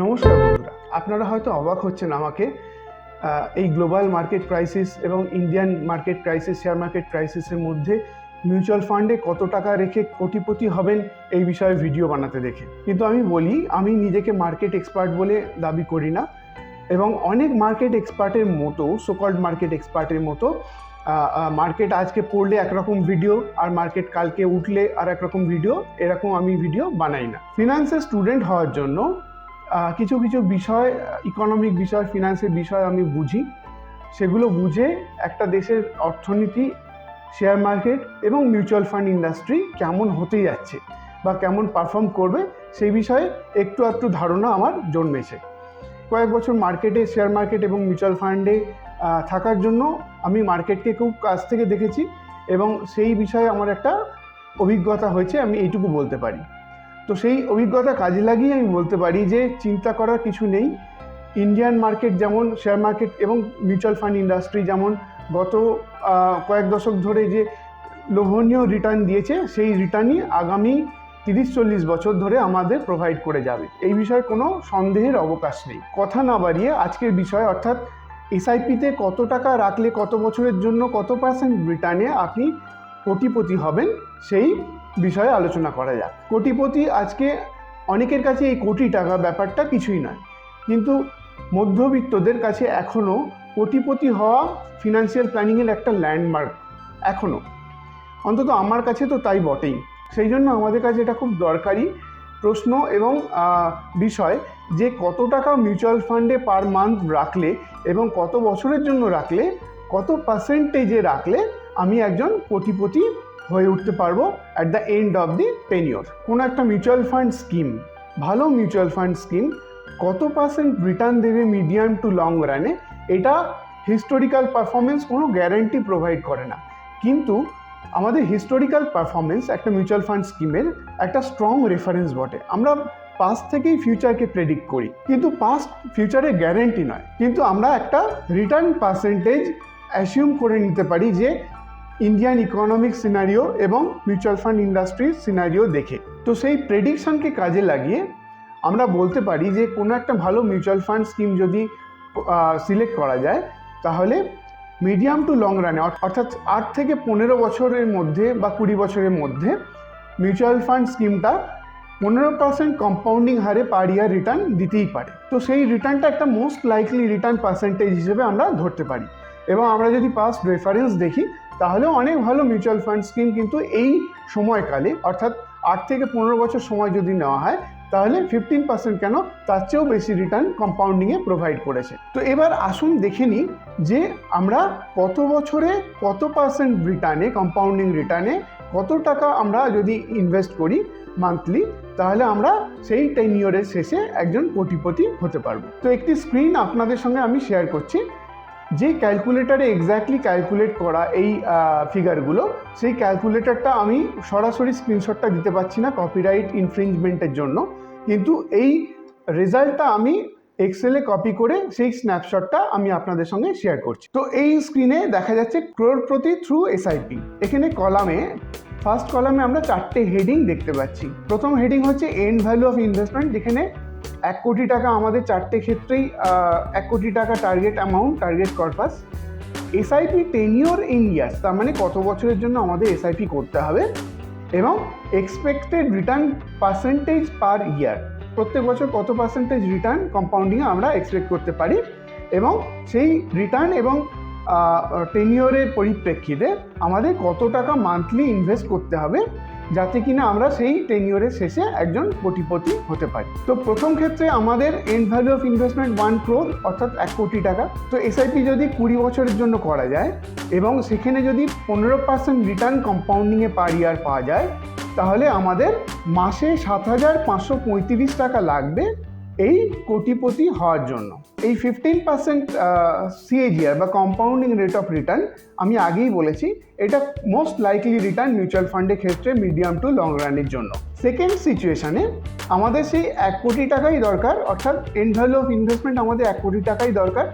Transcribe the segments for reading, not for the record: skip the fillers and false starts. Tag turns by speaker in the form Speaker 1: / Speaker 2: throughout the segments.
Speaker 1: নমস্কার বন্ধুরা, আপনারা হয়তো অবাক হচ্ছেন আমাকে এই গ্লোবাল মার্কেট ক্রাইসিস এবং Indian market crisis, share market ক্রাইসিসের মধ্যে মিউচুয়াল ফান্ডে কত টাকা রেখে কোটিপতি হবেন এই বিষয়ে ভিডিও বানাতে দেখে। কিন্তু আমি বলি, আমি নিজেকে মার্কেট এক্সপার্ট বলে দাবি করি না, এবং অনেক মার্কেট এক্সপার্টের মতো, সোকল্ড মার্কেট এক্সপার্টের মতো মার্কেট আজকে পড়লে একরকম ভিডিও আর মার্কেট কালকে উঠলে আর একরকম ভিডিও, এরকম আমি ভিডিও বানাই না। ফিনান্সের স্টুডেন্ট হওয়ার জন্য কিছু কিছু বিষয়, ইকোনমিক বিষয়, ফিনান্সের বিষয় আমি বুঝি। সেগুলো বুঝে একটা দেশের অর্থনীতি, শেয়ার মার্কেট এবং মিউচুয়াল ফান্ড ইন্ডাস্ট্রি কেমন হতে যাচ্ছে বা কেমন পারফর্ম করবে সেই বিষয়ে একটু একটু ধারণা আমার জন্মেছে। কয়েক বছর মার্কেটে, শেয়ার মার্কেট এবং মিউচুয়াল ফান্ডে থাকার জন্য আমি মার্কেটকে খুব কাছ থেকে দেখেছি এবং সেই বিষয়ে আমার একটা অভিজ্ঞতা হয়েছে, আমি এইটুকু বলতে পারি। তো সেই অভিজ্ঞতা কাজে লাগিয়ে আমি বলতে পারি যে চিন্তা করার কিছু নেই। ইন্ডিয়ান মার্কেট যেমন, শেয়ার মার্কেট এবং মিউচুয়াল ফান্ড ইন্ডাস্ট্রি যেমন গত কয়েক দশক ধরে যে লোভনীয় রিটার্ন দিয়েছে, সেই রিটার্নই আগামী 30-40 বছর ধরে আমাদের প্রোভাইড করে যাবে, এই বিষয়ে কোনো সন্দেহের অবকাশ নেই। কথা না বাড়িয়ে আজকের বিষয়, অর্থাৎ এসআইপিতে কত টাকা রাখলে কত বছরের জন্য কত পার্সেন্ট রিটার্নে আপনি কোটিপতি হবেন সেই বিষয়ে আলোচনা করা যাক। কোটিপতি আজকে অনেকের কাছে এই কোটি টাকা ব্যাপারটা কিছুই নয়, কিন্তু মধ্যবিত্তদের কাছে এখনও কোটিপতি হওয়া ফিনান্সিয়াল প্ল্যানিংয়ের একটা ল্যান্ডমার্ক, এখনও অন্তত আমার কাছে তো তাই বটেই। সেই জন্য আমাদের কাছে এটা খুব দরকারি প্রশ্ন এবং বিষয় যে কত টাকা মিউচুয়াল ফান্ডে পার মান্থ রাখলে এবং কত বছরের জন্য রাখলে, কত পার্সেন্টেজে রাখলে আমি একজন কোটিপতি হয়ে উঠতে পারবো at the end of the tenure. কোনো একটা মিউচুয়াল ফান্ড স্কিম, ভালো মিউচুয়াল ফান্ড স্কিম কত পার্সেন্ট রিটার্ন দেবে মিডিয়াম টু লং রানে, এটা হিস্টোরিক্যাল পারফরমেন্স কোনো গ্যারান্টি প্রোভাইড করে না, কিন্তু আমাদের হিস্টোরিক্যাল পারফরমেন্স একটা মিউচুয়াল ফান্ড স্কিমের একটা স্ট্রং রেফারেন্স বটে। আমরা পাস্ট থেকেই ফিউচারকে প্রেডিক্ট করি, কিন্তু পাস্ট ফিউচারের গ্যারেন্টি নয়, কিন্তু আমরা একটা রিটার্ন পার্সেন্টেজ অ্যাসিউম করে নিতে পারি যে ইন্ডিয়ান ইকোনমিক সিনারিও এবং মিউচুয়াল ফান্ড ইন্ডাস্ট্রির সিনারিও দেখে। তো সেই প্রেডিকশনকে কাজে লাগিয়ে আমরা বলতে পারি যে কোনো একটা ভালো মিউচুয়াল ফান্ড স্কিম যদি সিলেক্ট করা যায়, তাহলে মিডিয়াম টু লং রানে, অর্থাৎ 8 থেকে 15 বছরের মধ্যে বা 20 বছরের মধ্যে মিউচুয়াল ফান্ড স্কিমটা 15% কম্পাউন্ডিং হারে পার ইয়ার রিটার্ন দিতেই পারে। তো সেই রিটার্নটা একটা মোস্ট লাইকলি রিটার্ন পার্সেন্টেজ হিসেবে আমরা ধরতে পারি। এবং আমরা যদি পাস্ট রেফারেন্স দেখি, তাহলে অনেক ভালো মিউচুয়াল ফান্ড স্কিম কিন্তু এই সময়কালে, অর্থাৎ 8 থেকে 15 বছর সময় যদি নেওয়া হয়, তাহলে 15% কেন, তার চেয়েও বেশি রিটার্ন কম্পাউন্ডিংয়ে প্রোভাইড করেছে। তো এবার আসুন দেখে নিই যে আমরা কত বছরে কত পার্সেন্ট রিটার্নে, কম্পাউন্ডিং রিটার্নে কত টাকা আমরা যদি ইনভেস্ট করি মান্থলি, তাহলে আমরা সেই 10 ইয়ারের শেষে একজন কোটিপতি হতে পারবো। তো একটি স্ক্রিন আপনাদের সঙ্গে আমি শেয়ার করছি, যে ক্যালকুলেটারে এক্স্যাক্টলি ক্যালকুলেট করা এই ফিগারগুলো, সেই ক্যালকুলেটারটা আমি সরাসরি স্ক্রিনশটটা দিতে পারছি না কপিরাইট ইনফ্রিঞ্জমেন্টের জন্য, কিন্তু এই রেজাল্টটা আমি এক্সেলে কপি করে সেই স্ন্যাপশটটা আমি আপনাদের সঙ্গে শেয়ার করছি। তো এই স্ক্রিনে দেখা যাচ্ছে ক্রোড়পতি থ্রু এসআইপি। এখানে কলামে, ফার্স্ট কলামে আমরা 4টে হেডিং দেখতে পাচ্ছি। প্রথম হেডিং হচ্ছে এন্ড ভ্যালু অফ ইনভেস্টমেন্ট, যেখানে 1 কোটি টাকা আমাদের 4টে ক্ষেত্রেই 1 কোটি টাকা target amount, target corpus. SIP tenure in years, তার মানে কত বছরের জন্য আমাদের এসআইপি করতে হবে, এবং এক্সপেক্টেড রিটার্ন পার্সেন্টেজ পার ইয়ার, প্রত্যেক বছর কত পার্সেন্টেজ রিটার্ন কম্পাউন্ডিংয়ে আমরা এক্সপেক্ট করতে পারি, এবং সেই রিটার্ন এবং টেনিওরের পরিপ্রেক্ষিতে আমাদের কত টাকা মান্থলি ইনভেস্ট করতে হবে, যাতে কিনা আমরা সেই টেনিওরের শেষে একজন কোটিপতি হতে পারি। তো প্রথম ক্ষেত্রে আমাদের end value of investment 1 crore, অর্থাৎ 1 কোটি টাকা। তো এসআইপি যদি 20 বছরের জন্য করা যায় এবং সেখানে যদি 15% রিটার্ন কম্পাউন্ডিংয়ে পার ইয়ার পাওয়া যায়, তাহলে আমাদের মাসে 7,535 টাকা লাগবে এই কোটিপতি হওয়ার জন্য। এই 15% সিএজিআর বা কম্পাউন্ডিং রেট অফ রিটার্ন আমি আগেই বলেছি, এটা মোস্ট লাইকলি রিটার্ন মিউচুয়াল ফান্ডের ক্ষেত্রে মিডিয়াম টু লং রানের জন্য। সেকেন্ড সিচুয়েশানে আমাদের সেই 1 কোটি টাকাই দরকার, অর্থাৎ এন্ড ভ্যালু অফ ইনভেস্টমেন্ট আমাদের 1 কোটি টাকাই দরকার,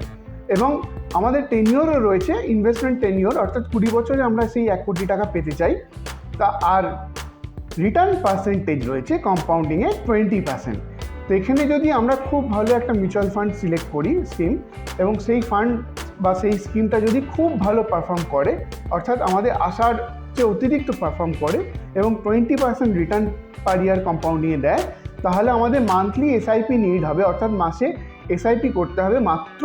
Speaker 1: এবং আমাদের টেনিওরও রয়েছে, ইনভেস্টমেন্ট টেনিওর, অর্থাৎ 20 বছরে আমরা সেই 1 কোটি টাকা পেতে চাই। তা আর রিটার্ন পার্সেন্টেজ রয়েছে কম্পাউন্ডিংয়ে 20%। তো এখানে যদি আমরা খুব ভালো একটা মিউচুয়াল ফান্ড সিলেক্ট করি স্কিম, এবং সেই ফান্ড বা সেই স্কিমটা যদি খুব ভালো পারফর্ম করে, অর্থাৎ আমাদের আশার চেয়ে অতিরিক্ত পারফর্ম করে এবং 20% রিটার্ন পার ইয়ার কম্পাউন্ডিংয়ে দেয়, তাহলে আমাদের মান্থলি এসআইপি নিড হবে, অর্থাৎ মাসে এসআইপি করতে হবে মাত্র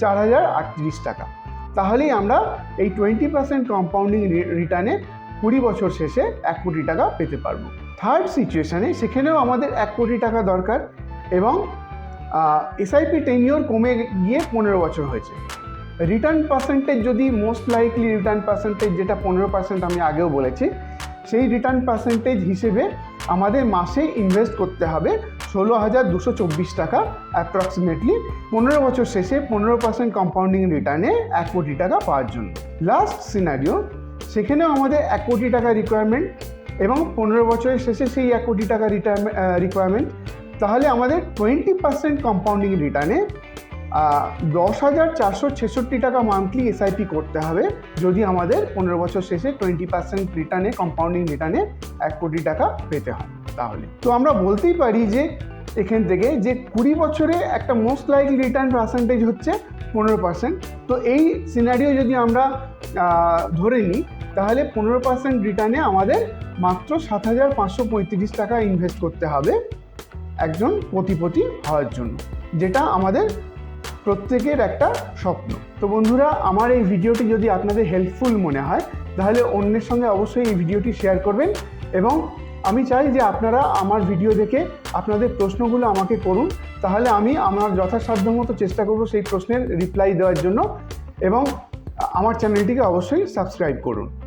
Speaker 1: 4038 টাকা। তাহলেই আমরা এই 20% কম্পাউন্ডিং রিটার্নে 20 বছর শেষে 1 কোটি টাকা পেতে পারবো। থার্ড সিচুয়েশানে সেখানেও আমাদের 1 কোটি টাকা দরকার এবং এসআইপি টেনিওর কমে গিয়ে 15 বছর হয়েছে। রিটার্ন পার্সেন্টেজ যদি মোস্ট লাইকলি রিটার্ন পার্সেন্টেজ যেটা 15% আমি আগেও বলেছি, সেই রিটার্ন পার্সেন্টেজ হিসেবে আমাদের মাসে ইনভেস্ট করতে হবে 16,224 টাকা অ্যাপ্রক্সিমেটলি 15 বছর শেষে 15% কম্পাউন্ডিং রিটার্নে 1 কোটি টাকা পাওয়ার জন্য। লাস্ট সিনারিও, সেখানেও আমাদের 1 কোটি টাকা রিকোয়ারমেন্ট এবং 15 বছরের শেষে সেই 1 কোটি টাকা রিকোয়ারমেন্ট। তাহলে আমাদের 20% কম্পাউন্ডিং রিটার্নে 10,466 টাকা মান্থলি এসআইপি করতে হবে যদি আমাদের 15 বছর শেষে 20% রিটার্নে কম্পাউন্ডিং রিটার্নে 1 কোটি টাকা পেতে হয়। তাহলে তো আমরা বলতেই পারি যে এখান থেকে যে 20 বছরে একটা মোস্ট লাইকলি রিটার্ন পার্সেন্টেজ হচ্ছে 15%। তো এই সিনারিও যদি আমরা ধরে নিই, তাহলে 15% রিটার্নে আমাদের মাত্র 7,535 টাকা ইনভেস্ট করতে হবে একজন কোটিপতি হওয়ার জন্য, যেটা আমাদের প্রত্যেকের একটা স্বপ্ন। তো বন্ধুরা, আমার এই ভিডিওটি যদি আপনাদের হেল্পফুল মনে হয়, তাহলে অন্যের সঙ্গে অবশ্যই এই ভিডিওটি শেয়ার করবেন এবং আমি চাই যে আপনারা আমার ভিডিও দেখে আপনাদের প্রশ্নগুলো আমাকে করুন, তাহলে আমি আমার যথাসাধ্য মতো চেষ্টা করব সেই প্রশ্নের রিপ্লাই দেওয়ার জন্য, এবং আমার চ্যানেলটিকে অবশ্যই সাবস্ক্রাইব করুন।